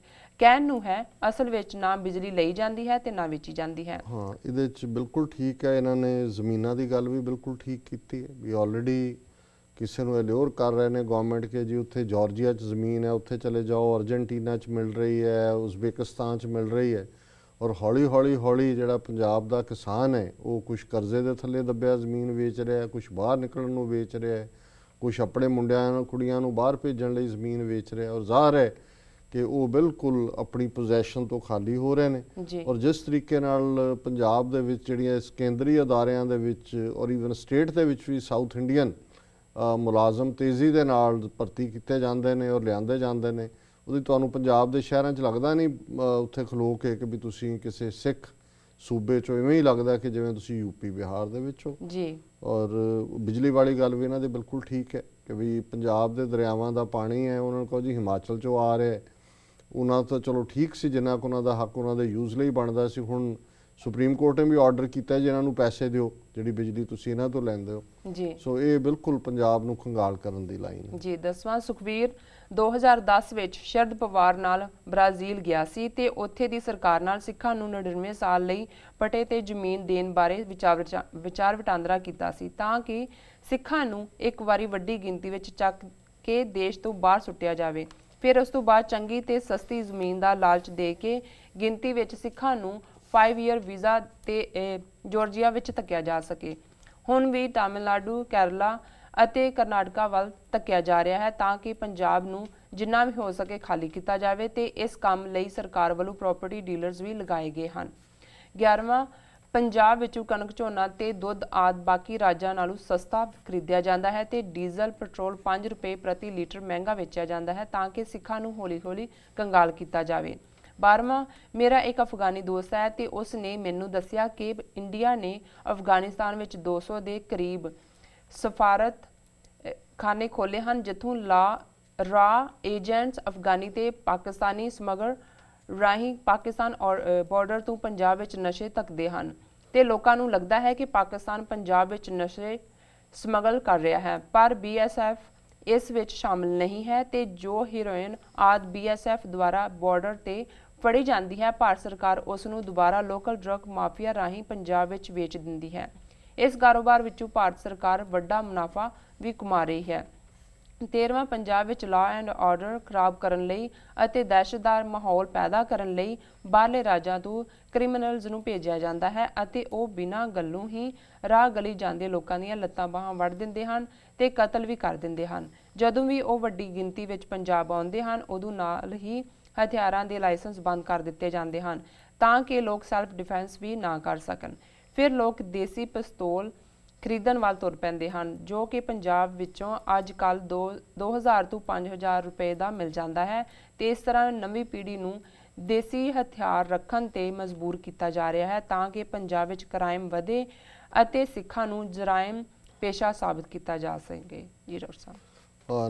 ਕਹਿਣ ਨੂੰ ਹੈ, ਅਸਲ ਵਿੱਚ ਨਾ ਬਿਜਲੀ ਲਈ ਜਾਂਦੀ ਹੈ ਤੇ ਨਾ ਵੇਚੀ ਜਾਂਦੀ ਹੈ। ਹਾਂ, ਇਹਦੇ 'ਚ ਬਿਲਕੁਲ ਠੀਕ ਹੈ। ਇਹਨਾਂ ਨੇ ਜ਼ਮੀਨਾਂ ਦੀ ਗੱਲ ਵੀ ਬਿਲਕੁਲ ਠੀਕ ਕੀਤੀ ਹੈ ਵੀ ਆਲਰੇਡੀ ਕਿਸੇ ਨੂੰ ਅਲਿਓਰ ਕਰ ਰਹੇ ਨੇ ਗਵਰਨਮੈਂਟ ਕਿ ਜੀ ਉੱਥੇ ਜਾਰਜੀਆ 'ਚ ਜ਼ਮੀਨ ਹੈ ਉੱਥੇ ਚਲੇ ਜਾਓ, ਅਰਜਨਟੀਨਾ 'ਚ ਮਿਲ ਰਹੀ ਹੈ, ਉਜ਼ਬੇਕਿਸਤਾਨ 'ਚ ਮਿਲ ਰਹੀ ਹੈ। ਔਰ ਹੌਲੀ ਜਿਹੜਾ ਪੰਜਾਬ ਦਾ ਕਿਸਾਨ ਹੈ ਉਹ ਕੁਛ ਕਰਜ਼ੇ ਦੇ ਥੱਲੇ ਦੱਬਿਆ ਜ਼ਮੀਨ ਵੇਚ ਰਿਹਾ, ਕੁਛ ਬਾਹਰ ਨਿਕਲਣ ਨੂੰ ਵੇਚ ਰਿਹਾ, ਕੁਛ ਆਪਣੇ ਮੁੰਡਿਆਂ ਨੂੰ ਕੁੜੀਆਂ ਨੂੰ ਬਾਹਰ ਭੇਜਣ ਲਈ ਜ਼ਮੀਨ ਵੇਚ ਰਿਹਾ। ਔਰ ਜ਼ਾਹਰ ਹੈ ਕਿ ਉਹ ਬਿਲਕੁਲ ਆਪਣੀ ਪੋਜੈਸ਼ਨ ਤੋਂ ਖਾਲੀ ਹੋ ਰਹੇ ਨੇ। ਔਰ ਜਿਸ ਤਰੀਕੇ ਨਾਲ ਪੰਜਾਬ ਦੇ ਵਿੱਚ ਜਿਹੜੀਆਂ ਇਸ ਕੇਂਦਰੀ ਅਦਾਰਿਆਂ ਦੇ ਵਿੱਚ ਔਰ ਈਵਨ ਸਟੇਟ ਦੇ ਵਿੱਚ ਵੀ ਸਾਊਥ ਇੰਡੀਅਨ ਮੁਲਾਜ਼ਮ ਤੇਜ਼ੀ ਦੇ ਨਾਲ ਭਰਤੀ ਕੀਤੇ ਜਾਂਦੇ ਨੇ ਔਰ ਲਿਆਂਦੇ ਜਾਂਦੇ ਨੇ, ਉਹਦੀ ਤੁਹਾਨੂੰ ਪੰਜਾਬ ਦੇ ਸ਼ਹਿਰਾਂ 'ਚ ਲੱਗਦਾ ਨਹੀਂ ਉੱਥੇ ਖਲੋ ਕੇ ਕਿ ਵੀ ਤੁਸੀਂ ਕਿਸੇ ਸਿੱਖ ਸੂਬੇ 'ਚੋਂ, ਇਵੇਂ ਹੀ ਲੱਗਦਾ ਕਿ ਜਿਵੇਂ ਤੁਸੀਂ ਯੂਪੀ ਬਿਹਾਰ ਦੇ ਵਿੱਚ ਹੋ ਜੀ। ਔਰ ਬਿਜਲੀ ਵਾਲੀ ਗੱਲ ਵੀ ਇਹਨਾਂ ਦੀ ਬਿਲਕੁਲ ਠੀਕ ਹੈ ਕਿ ਵੀ ਪੰਜਾਬ ਦੇ ਦਰਿਆਵਾਂ ਦਾ ਪਾਣੀ ਹੈ, ਉਹਨਾਂ ਨੂੰ ਕਹੋ ਜੀ ਹਿਮਾਚਲ 'ਚੋਂ ਆ ਰਿਹਾ, ਉਹਨਾਂ ਤਾਂ ਚਲੋ ਠੀਕ ਸੀ ਜਿੰਨਾ ਕੁ ਉਹਨਾਂ ਦਾ ਹੱਕ ਉਹਨਾਂ ਦੇ ਯੂਜ਼ ਲਈ ਬਣਦਾ ਸੀ। ਹੁਣ ਸੁਪਰੀਮ ਕੋਰਟ ਨੇ ਵੀ ਆਰਡਰ ਕੀਤਾ ਜੀ ਇਹਨਾਂ ਨੂੰ ਪੈਸੇ ਦਿਓ ਜਿਹੜੀ ਬਿਜਲੀ ਤੁਸੀਂ ਇਹਨਾਂ ਤੋਂ ਲੈਂਦੇ ਹੋ ਜੀ। ਸੋ ਇਹ ਬਿਲਕੁਲ ਪੰਜਾਬ ਨੂੰ ਖੰਗਾਲ ਕਰਨ ਦੀ ਲਾਈਨ ਹੈ ਜੀ। 10ਵਾਂ, ਸੁਖਬੀਰ 2010 ਵਿੱਚ ਸ਼ਰਦ ਪਵਾਰ ਨਾਲ ਬ੍ਰਾਜ਼ੀਲ ਗਿਆ ਸੀ ਤੇ ਉੱਥੇ ਦੀ ਸਰਕਾਰ ਨਾਲ ਸਿੱਖਾਂ ਨੂੰ 99 ਸਾਲ ਲਈ ਪਟੇ ਤੇ ਜ਼ਮੀਨ ਦੇਣ ਬਾਰੇ ਵਿਚਾਰ ਵਟਾਂਦਰਾ ਕੀਤਾ ਸੀ ਤਾਂ ਕਿ ਸਿੱਖਾਂ ਨੂੰ ਇੱਕ ਵਾਰੀ ਵੱਡੀ ਗਿਣਤੀ ਵਿੱਚ ਚੱਕ ਕੇ ਦੇਸ਼ ਤੋਂ ਬਾਹਰ ਸੁੱਟਿਆ ਜਾਵੇ। ਫਿਰ ਉਸ ਤੋਂ ਬਾਅਦ ਚੰਗੀ ਤੇ ਸਸਤੀ ਜ਼ਮੀਨ ਦਾ ਲਾਲਚ ਦੇ ਕੇ ਗਿਣਤੀ ਵਿੱਚ ਸਿੱਖਾਂ ਨੂੰ 5 ਈਅਰ ਵੀਜ਼ਾ ਤੇ ਜਾਰਜੀਆ ਵਿੱਚ ਧੱਕਿਆ ਜਾ ਸਕੇ। ਹੁਣ ਵੀ ਤਾਮਿਲਨਾਡੂ, ਕੇਰਲਾ ਅਤੇ ਕਰਨਾਟਕਾ ਵੱਲ ਧੱਕਿਆ ਜਾ ਰਿਹਾ ਹੈ ਤਾਂ ਕਿ ਪੰਜਾਬ ਨੂੰ ਜਿੰਨਾ ਵੀ ਹੋ ਸਕੇ ਖਾਲੀ ਕੀਤਾ ਜਾਵੇ ਤੇ ਇਸ ਕੰਮ ਲਈ ਸਰਕਾਰ ਵੱਲੋਂ ਪ੍ਰਾਪਰਟੀ ਡੀਲਰਸ ਵੀ ਲਗਾਏ ਗਏ ਹਨ। 11ਵਾਂ, ਪੰਜਾਬ ਵਿੱਚੋਂ ਕਣਕ, ਝੋਨਾ ਤੇ ਦੁੱਧ ਆਦਿ ਬਾਕੀ ਰਾਜਾਂ ਨਾਲੋਂ ਸਸਤਾ ਖਰੀਦਿਆ ਜਾਂਦਾ ਹੈ ਤੇ ਡੀਜ਼ਲ, ਪੈਟਰੋਲ 5 ਰੁਪਏ ਪ੍ਰਤੀ ਲੀਟਰ ਮਹਿੰਗਾ ਵੇਚਿਆ ਜਾਂਦਾ ਹੈ ਤਾਂ ਕਿ ਸਿੱਖਾਂ ਨੂੰ ਹੌਲੀ-ਹੌਲੀ ਕੰਗਾਲ ਕੀਤਾ ਜਾਵੇ। 12ਵਾਂ, ਮੇਰਾ ਇੱਕ ਅਫਗਾਨੀ ਦੋਸਤ ਹੈ ਤੇ ਉਸ ਨੇ ਮੈਨੂੰ ਦੱਸਿਆ ਕਿ ਇੰਡੀਆ ਨੇ ਅਫਗਾਨਿਸਤਾਨ ਵਿੱਚ 200 ਦੇ ਕਰੀਬ ਸਫਾਰਤ ਖਾਨੇ ਖੋਲ੍ਹੇ ਹਨ ਜਿੱਥੋਂ ਰਾਹ ਏਜੰਟਸ ਅਫਗਾਨੀ ਤੇ ਪਾਕਿਸਤਾਨੀ ਸਮਗਲਰ ਰਾਹੀਂ ਪਾਕਿਸਤਾਨ ਬਾਰਡਰ ਤੋਂ ਪੰਜਾਬ ਵਿੱਚ ਨਸ਼ੇ ਧੱਕਦੇ ਹਨ ਤੇ ਲੋਕਾਂ ਨੂੰ ਲੱਗਦਾ ਹੈ ਕਿ ਪਾਕਿਸਤਾਨ ਪੰਜਾਬ ਵਿੱਚ ਨਸ਼ੇ ਸਮਗਲ ਕਰ ਰਿਹਾ ਹੈ, ਪਰ BSF ਇਸ ਵਿੱਚ ਸ਼ਾਮਲ ਨਹੀਂ ਹੈ ਤੇ ਜੋ ਹੀਰੋਇਨ ਆਦਿ BSF ਦੁਆਰਾ ਬਾਰਡਰ ਤੇ ਫੜੀ ਜਾਂਦੀ ਹੈ, ਭਾਰਤ ਸਰਕਾਰ ਉਸ ਨੂੰ ਦੁਬਾਰਾ ਲੋਕਲ ਡਰੱਗ ਮਾਫੀਆ ਰਾਹੀਂ ਪੰਜਾਬ ਵਿੱਚ ਵੇਚ ਦਿੰਦੀ ਹੈ। ਇਸ ਕਾਰੋਬਾਰ ਵਿੱਚੋਂ ਭਾਰਤ ਸਰਕਾਰ ਵੱਡਾ ਮੁਨਾਫਾ ਵੀ ਕਮਾ ਰਹੀ ਹੈ। 13ਵਾਂ, ਪੰਜਾਬ ਵਿੱਚ ਲਾਅ ਐਂਡ ਆਰਡਰ ਖਰਾਬ ਕਰਨ ਲਈ ਅਤੇ ਦਹਿਸ਼ਤਦਾਰ ਮਾਹੌਲ ਪੈਦਾ ਕਰਨ ਲਈ ਬਾਹਰਲੇ ਰਾਜਾਂ ਤੋਂ ਕ੍ਰਿਮੀਨਲਜ਼ ਨੂੰ ਭੇਜਿਆ ਜਾਂਦਾ ਹੈ ਅਤੇ ਉਹ ਬਿਨਾਂ ਗੱਲੋਂ ਹੀ ਰਾਹ ਗਲੀ ਜਾਂਦੇ ਲੋਕਾਂ ਦੀਆਂ ਲੱਤਾਂ ਬਾਹਾਂ ਵੱਢ ਦਿੰਦੇ ਹਨ ਤੇ ਕਤਲ ਵੀ ਕਰ ਦਿੰਦੇ ਹਨ। ਜਦੋਂ ਵੀ ਉਹ ਵੱਡੀ ਗਿਣਤੀ ਵਿੱਚ ਪੰਜਾਬ ਆਉਂਦੇ ਹਨ ਉਦੋਂ ਨਾਲ ਹੀ ਹਥਿਆਰਾਂ ਦੇ ਲਾਇਸੈਂਸ ਬੰਦ ਕਰ ਦਿੱਤੇ ਜਾਂਦੇ ਹਨ ਤਾਂ ਕਿ ਲੋਕ ਸੈਲਫ ਡਿਫੈਂਸ ਵੀ ਨਾ ਕਰ ਸਕਣ। ਫਿਰ ਲੋਕ ਦੇਸੀ ਪਿਸਤੌਲ ਖਰੀਦਣ ਵੱਲ ਤੁਰ ਪੈਂਦੇ ਹਨ ਜੋ ਕਿ ਪੰਜਾਬ ਵਿੱਚੋਂ ਅੱਜ ਕੱਲ੍ਹ 2000 ਤੋਂ 5000 ਰੁਪਏ ਦਾ ਮਿਲ ਜਾਂਦਾ ਹੈ ਤੇ ਇਸ ਤਰ੍ਹਾਂ ਨਵੀਂ ਪੀੜ੍ਹੀ ਨੂੰ ਦੇਸੀ ਹਥਿਆਰ ਰੱਖਣ ਤੇ ਮਜਬੂਰ ਕੀਤਾ ਜਾ ਰਿਹਾ ਹੈ ਤਾਂ ਕਿ ਪੰਜਾਬ ਵਿੱਚ ਕ੍ਰਾਈਮ ਵਧੇ ਅਤੇ ਸਿੱਖਾਂ ਨੂੰ ਜਰਾਇਮ ਪੇਸ਼ਾ ਸਾਬਤ ਕੀਤਾ ਜਾ ਸਕੇ। ਜੀ ਡਾਕਟਰ ਸਾਹਿਬ।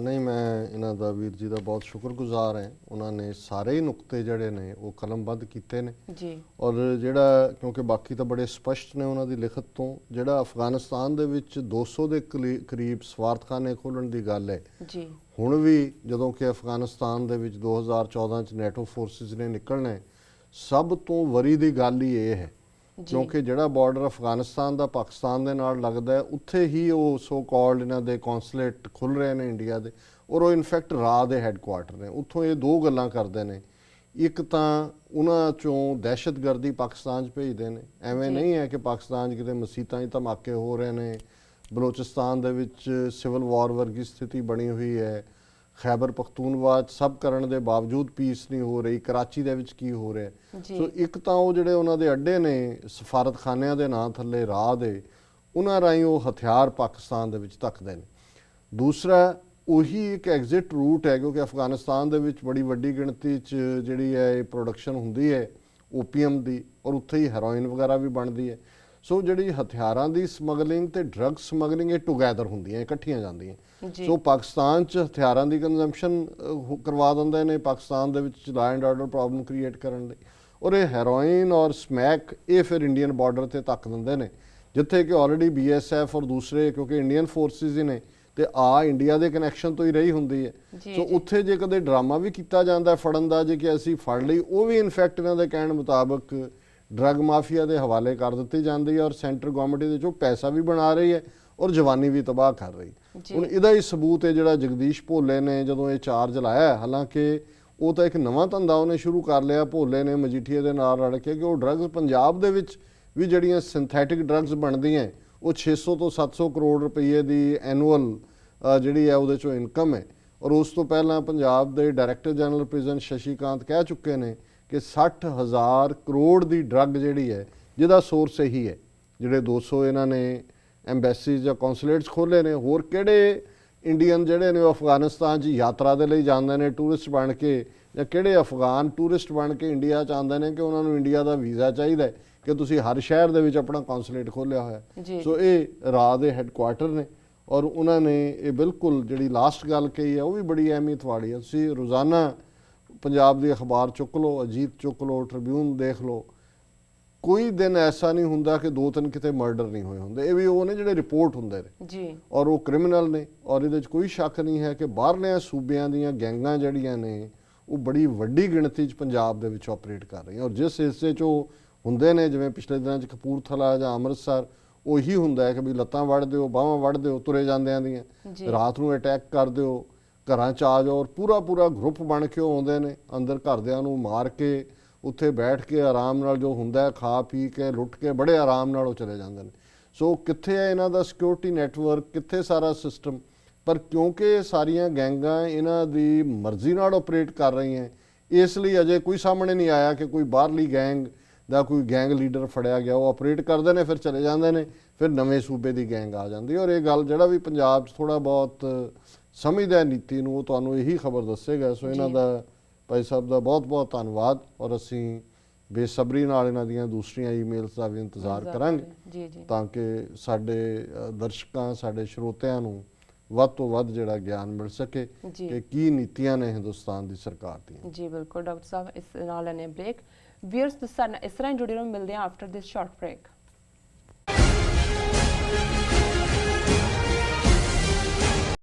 ਨਹੀਂ, ਮੈਂ ਇਹਨਾਂ ਦਾ ਵੀਰ ਜੀ ਦਾ ਬਹੁਤ ਸ਼ੁਕਰਗੁਜ਼ਾਰ ਹਾਂ। ਉਹਨਾਂ ਨੇ ਸਾਰੇ ਹੀ ਨੁਕਤੇ ਜਿਹੜੇ ਨੇ ਉਹ ਕਲਮਬੱਧ ਕੀਤੇ ਨੇ ਜੀ ਔਰ ਜਿਹੜਾ ਕਿਉਂਕਿ ਬਾਕੀ ਤਾਂ ਬੜੇ ਸਪਸ਼ਟ ਨੇ ਉਹਨਾਂ ਦੀ ਲਿਖਤ ਤੋਂ, ਜਿਹੜਾ ਅਫਗਾਨਿਸਤਾਨ ਦੇ ਵਿੱਚ 200 ਦੇ ਕਰੀਬ ਸਫਾਰਤਖਾਨੇ ਖੋਲ੍ਹਣ ਦੀ ਗੱਲ ਹੈ ਜੀ ਹੁਣ ਵੀ, ਜਦੋਂ ਕਿ ਅਫਗਾਨਿਸਤਾਨ ਦੇ ਵਿੱਚ 2014 ਚ ਨੈਟੋ ਫੋਰਸਿਸ ਨੇ ਨਿਕਲਣਾ, ਸਭ ਤੋਂ ਵਰੀ ਦੀ ਗੱਲ ਹੀ ਇਹ ਹੈ ਕਿਉਂਕਿ ਜਿਹੜਾ ਬਾਰਡਰ ਅਫਗਾਨਿਸਤਾਨ ਦਾ ਪਾਕਿਸਤਾਨ ਦੇ ਨਾਲ ਲੱਗਦਾ ਹੈ ਉੱਥੇ ਹੀ ਉਹ ਸੋ ਕਾਲਡ ਇਹਨਾਂ ਦੇ ਕੌਂਸਲੇਟ ਖੁੱਲ੍ਹ ਰਹੇ ਨੇ ਇੰਡੀਆ ਦੇ ਔਰ ਉਹ ਇਨਫੈਕਟ ਰਾਹ ਦੇ ਹੈੱਡਕੁਆਟਰ ਨੇ। ਉੱਥੋਂ ਇਹ ਦੋ ਗੱਲਾਂ ਕਰਦੇ ਨੇ, ਇੱਕ ਤਾਂ ਉਹਨਾਂ ਚੋਂ ਦਹਿਸ਼ਤਗਰਦੀ ਪਾਕਿਸਤਾਨ 'ਚ ਭੇਜਦੇ ਨੇ, ਐਵੇਂ ਨਹੀਂ ਹੈ ਕਿ ਪਾਕਿਸਤਾਨ 'ਚ ਕਿਤੇ ਮਸੀਤਾਂ 'ਚ ਧਮਾਕੇ ਹੋ ਰਹੇ ਨੇ, ਬਲੋਚਿਸਤਾਨ ਦੇ ਵਿੱਚ ਸਿਵਲ ਵਾਰ ਵਰਗੀ ਸਥਿਤੀ ਬਣੀ ਹੋਈ ਹੈ, ਖੈਬਰ ਪਖਤੂਨਵਾ 'ਚ ਸਭ ਕਰਨ ਦੇ ਬਾਵਜੂਦ ਪੀਸ ਨਹੀਂ ਹੋ ਰਹੀ, ਕਰਾਚੀ ਦੇ ਵਿੱਚ ਕੀ ਹੋ ਰਿਹਾ। ਸੋ ਇੱਕ ਤਾਂ ਉਹ ਜਿਹੜੇ ਉਹਨਾਂ ਦੇ ਅੱਡੇ ਨੇ ਸਫਾਰਤਖਾਨਿਆਂ ਦੇ ਨਾਂ ਥੱਲੇ ਰਾਹ ਦੇ, ਉਹਨਾਂ ਰਾਹੀਂ ਉਹ ਹਥਿਆਰ ਪਾਕਿਸਤਾਨ ਦੇ ਵਿੱਚ ਧੱਕਦੇ ਨੇ। ਦੂਸਰਾ ਉਹੀ ਇੱਕ ਐਗਜ਼ਿਟ ਰੂਟ ਹੈ ਕਿਉਂਕਿ ਅਫਗਾਨਿਸਤਾਨ ਦੇ ਵਿੱਚ ਬੜੀ ਵੱਡੀ ਗਿਣਤੀ 'ਚ ਜਿਹੜੀ ਹੈ ਇਹ ਪ੍ਰੋਡਕਸ਼ਨ ਹੁੰਦੀ ਹੈ ਓਪੀਅਮ ਦੀ ਔਰ ਉੱਥੇ ਹੀ ਹੈਰੋਇਨ ਵਗੈਰਾ ਵੀ ਬਣਦੀ ਹੈ। ਸੋ ਜਿਹੜੀ ਹਥਿਆਰਾਂ ਦੀ ਸਮਗਲਿੰਗ ਤੇ ਡਰੱਗ ਸਮਗਲਿੰਗ ਇਹ ਟੂਗੈਦਰ ਹੁੰਦੀਆਂ, ਇਕੱਠੀਆਂ ਜਾਂਦੀਆਂ। ਸੋ ਪਾਕਿਸਤਾਨ 'ਚ ਹਥਿਆਰਾਂ ਦੀ ਕੰਜ਼ੰਪਸ਼ਨ ਕਰਵਾ ਦਿੰਦੇ ਨੇ ਪਾਕਿਸਤਾਨ ਦੇ ਵਿੱਚ law and order problem create ਕਰਨ ਲਈ ਔਰ ਇਹ ਹੈਰੋਇਨ ਔਰ ਸਮੈਕ ਇਹ ਫਿਰ ਇੰਡੀਅਨ ਬਾਰਡਰ ਤੇ ਧੱਕ ਦਿੰਦੇ ਨੇ ਜਿੱਥੇ ਕਿ ਆਲਰੇਡੀ BSF ਔਰ ਦੂਸਰੇ ਕਿਉਂਕਿ ਇੰਡੀਅਨ ਫੋਰਸਿਸ ਹੀ ਨੇ ਤੇ ਇੰਡੀਆ ਦੇ ਕਨੈਕਸ਼ਨ ਤੋਂ ਹੀ ਰਹੀ ਹੁੰਦੀ ਹੈ। ਸੋ ਉੱਥੇ ਜੇ ਕਦੇ ਡਰਾਮਾ ਵੀ ਕੀਤਾ ਜਾਂਦਾ ਫੜਨ ਦਾ ਜੇ ਕਿ ਅਸੀਂ ਫੜ ਲਈ, ਉਹ ਵੀ ਇਨਫੈਕਟ ਇਹਨਾਂ ਦੇ ਕਹਿਣ ਮੁਤਾਬਕ ਡਰੱਗ ਮਾਫੀਆ ਦੇ ਹਵਾਲੇ ਕਰ ਦਿੱਤੀ ਜਾਂਦੀ ਹੈ ਔਰ ਸੈਂਟਰ ਗੌਰਮੈਂਟ ਇਹਦੇ 'ਚੋਂ ਪੈਸਾ ਵੀ ਬਣਾ ਰਹੀ ਹੈ ਔਰ ਜਵਾਨੀ ਵੀ ਤਬਾਹ ਕਰ ਰਹੀ। ਹੁਣ ਇਹਦਾ ਹੀ ਸਬੂਤ ਹੈ ਜਿਹੜਾ ਜਗਦੀਸ਼ ਭੋਲੇ ਨੇ ਜਦੋਂ ਇਹ ਚਾਰਜ ਲਾਇਆ, ਹਾਲਾਂਕਿ ਉਹ ਤਾਂ ਇੱਕ ਨਵਾਂ ਧੰਦਾ ਉਹਨੇ ਸ਼ੁਰੂ ਕਰ ਲਿਆ ਭੋਲੇ ਨੇ ਮਜੀਠੀਏ ਦੇ ਨਾਲ ਰਲ ਕੇ, ਕਿ ਉਹ ਡਰੱਗਸ ਪੰਜਾਬ ਦੇ ਵਿੱਚ ਵੀ ਜਿਹੜੀਆਂ ਸਿੰਥੈਟਿਕ ਡਰੱਗਸ ਬਣਦੀਆਂ ਉਹ 600 ਤੋਂ 700 ਕਰੋੜ ਰੁਪਏ ਦੀ ਐਨੂਅਲ ਜਿਹੜੀ ਹੈ ਉਹਦੇ 'ਚੋਂ ਇਨਕਮ ਹੈ। ਔਰ ਉਸ ਤੋਂ ਪਹਿਲਾਂ ਪੰਜਾਬ ਦੇ ਡਾਇਰੈਕਟਰ ਜਨਰਲ ਪ੍ਰਿਜ਼ਨ ਸ਼ਸ਼ੀਕਾਂਤ ਕਹਿ ਚੁੱਕੇ ਨੇ ਕਿ 60,000 ਕਰੋੜ ਦੀ ਡਰੱਗ ਜਿਹੜੀ ਹੈ ਜਿਹਦਾ ਸੋਰਸ ਇਹੀ ਹੈ। ਜਿਹੜੇ 200 ਇਹਨਾਂ ਨੇ ਐਮਬੈਸੀਜ਼ ਜਾਂ ਕੌਂਸੂਲੇਟਸ ਖੋਲ੍ਹੇ ਨੇ, ਹੋਰ ਕਿਹੜੇ ਇੰਡੀਅਨ ਜਿਹੜੇ ਨੇ ਉਹ ਅਫਗਾਨਿਸਤਾਨ 'ਚ ਯਾਤਰਾ ਦੇ ਲਈ ਜਾਂਦੇ ਨੇ ਟੂਰਿਸਟ ਬਣ ਕੇ, ਜਾਂ ਕਿਹੜੇ ਅਫਗਾਨ ਟੂਰਿਸਟ ਬਣ ਕੇ ਇੰਡੀਆ 'ਚ ਆਉਂਦੇ ਨੇ ਕਿ ਉਹਨਾਂ ਨੂੰ ਇੰਡੀਆ ਦਾ ਵੀਜ਼ਾ ਚਾਹੀਦਾ ਕਿ ਤੁਸੀਂ ਹਰ ਸ਼ਹਿਰ ਦੇ ਵਿੱਚ ਆਪਣਾ ਕੌਂਸੂਲੇਟ ਖੋਲ੍ਹਿਆ ਹੋਇਆ। ਸੋ ਇਹ ਰਾਹ ਦੇ ਹੈੱਡਕੁਆਟਰ ਨੇ ਔਰ ਉਹਨਾਂ ਨੇ ਇਹ ਬਿਲਕੁਲ ਜਿਹੜੀ ਲਾਸਟ ਗੱਲ ਕਹੀ ਹੈ ਉਹ ਵੀ ਬੜੀ ਅਹਿਮੀਅਤ ਵਾਲੀ ਹੈ। ਤੁਸੀਂ ਰੋਜ਼ਾਨਾ ਪੰਜਾਬ ਦੀ ਅਖਬਾਰ ਚੁੱਕ ਲਓ, ਅਜੀਤ ਚੁੱਕ ਲਓ, ਟ੍ਰਿਬਿਊਨ ਦੇਖ ਲਓ, ਕੋਈ ਦਿਨ ਐਸਾ ਨਹੀਂ ਹੁੰਦਾ ਕਿ 2-3 ਕਿਤੇ ਮਰਡਰ ਨਹੀਂ ਹੋਏ ਹੁੰਦੇ। ਇਹ ਵੀ ਉਹ ਨੇ ਜਿਹੜੇ ਰਿਪੋਰਟ ਹੁੰਦੇ ਨੇ ਜੀ ਔਰ ਉਹ ਕ੍ਰਿਮੀਨਲ ਨੇ, ਔਰ ਇਹਦੇ 'ਚ ਕੋਈ ਸ਼ੱਕ ਨਹੀਂ ਹੈ ਕਿ ਬਾਹਰਲੇ ਸੂਬਿਆਂ ਦੀਆਂ ਗੈਂਗਾਂ ਜਿਹੜੀਆਂ ਨੇ ਉਹ ਬੜੀ ਵੱਡੀ ਗਿਣਤੀ 'ਚ ਪੰਜਾਬ ਦੇ ਵਿੱਚ ਆਪਰੇਟ ਕਰ ਰਹੀਆਂ। ਔਰ ਜਿਸ ਹਿੱਸੇ 'ਚ ਉਹ ਹੁੰਦੇ ਨੇ, ਜਿਵੇਂ ਪਿਛਲੇ ਦਿਨਾਂ 'ਚ ਕਪੂਰਥਲਾ ਜਾਂ ਅੰਮ੍ਰਿਤਸਰ, ਉਹੀ ਹੁੰਦਾ ਹੈ ਕਿ ਵੀ ਲੱਤਾਂ ਵੱਢ ਦਿਓ, ਬਾਹਾਂ ਵੱਢ ਦਿਓ ਤੁਰੇ ਜਾਂਦਿਆਂ ਦੀਆਂ, ਰਾਤ ਨੂੰ ਅਟੈਕ ਕਰ ਦਿਓ, ਘਰਾਂ 'ਚ ਆ ਜਾਓ, ਔਰ ਪੂਰਾ ਗਰੁੱਪ ਬਣ ਕੇ ਉਹ ਆਉਂਦੇ ਨੇ, ਅੰਦਰ ਘਰਦਿਆਂ ਨੂੰ ਮਾਰ ਕੇ ਉੱਥੇ ਬੈਠ ਕੇ ਆਰਾਮ ਨਾਲ ਜੋ ਹੁੰਦਾ ਖਾ ਪੀ ਕੇ ਲੁੱਟ ਕੇ ਬੜੇ ਆਰਾਮ ਨਾਲ ਉਹ ਚਲੇ ਜਾਂਦੇ ਨੇ। ਸੋ ਕਿੱਥੇ ਹੈ ਇਹਨਾਂ ਦਾ ਸਿਕਿਉਰਿਟੀ ਨੈਟਵਰਕ, ਕਿੱਥੇ ਸਾਰਾ ਸਿਸਟਮ? ਪਰ ਕਿਉਂਕਿ ਸਾਰੀਆਂ ਗੈਂਗਾਂ ਇਹਨਾਂ ਦੀ ਮਰਜ਼ੀ ਨਾਲ ਆਪਰੇਟ ਕਰ ਰਹੀਆਂ, ਇਸ ਲਈ ਅਜੇ ਕੋਈ ਸਾਹਮਣੇ ਨਹੀਂ ਆਇਆ ਕਿ ਕੋਈ ਬਾਹਰਲੀ ਗੈਂਗ ਦਾ ਕੋਈ ਗੈਂਗ ਲੀਡਰ ਫੜਿਆ ਗਿਆ। ਉਹ ਆਪਰੇਟ ਕਰਦੇ ਨੇ, ਫਿਰ ਚਲੇ ਜਾਂਦੇ ਨੇ, ਫਿਰ ਨਵੇਂ ਸੂਬੇ ਦੀ ਗੈਂਗ ਆ ਜਾਂਦੀ। ਔਰ ਇਹ ਗੱਲ ਜਿਹੜਾ ਵੀ ਪੰਜਾਬ 'ਚ ਥੋੜ੍ਹਾ ਬਹੁਤ ਸਮਝਦਾ ਨੀਤੀ ਨੂੰ, ਉਹ ਤੁਹਾਨੂੰ ਇਹੀ ਖਬਰ ਦੱਸੇਗਾ। ਸੋ ਇਹਨਾਂ ਦਾ, ਭਾਈ ਸਾਹਿਬ ਦਾ ਬਹੁਤ ਧੰਨਵਾਦ, ਔਰ ਅਸੀਂ ਬੇਸਬਰੀ ਨਾਲ ਇਹਨਾਂ ਦੀਆਂ ਦੂਸਰੀਆਂ ਈਮੇਲਸ ਦਾ ਵੀ ਇੰਤਜ਼ਾਰ ਕਰਾਂਗੇ ਤਾਂ ਕਿ ਸਾਡੇ ਦਰਸ਼ਕਾਂ, ਸਾਡੇ ਸਰੋਤਿਆਂ ਨੂੰ ਵੱਧ ਤੋਂ ਵੱਧ ਜਿਹੜਾ ਗਿਆਨ ਮਿਲ ਸਕੇ ਕਿ ਕੀ ਨੀਤੀਆਂ ਨੇ ਹਿੰਦੁਸਤਾਨ ਦੀ ਸਰਕਾਰ ਦੀਆਂ। ਜੀ ਬਿਲਕੁਲ ਡਾਕਟਰ ਸਾਹਿਬ, ਇਸ ਨਾਲ ਲੈਣੇ ਬ੍ਰੇਕ। ਵੀਅਰਸ, ਇਸ ਤਰ੍ਹਾਂ ਜੁੜੇ ਰਹੋ, ਮਿਲਦੇ ਹਾਂ ਆਫਟਰ ਦਿਸ ਸ਼ਾਰਟ ਬ੍ਰੇਕ।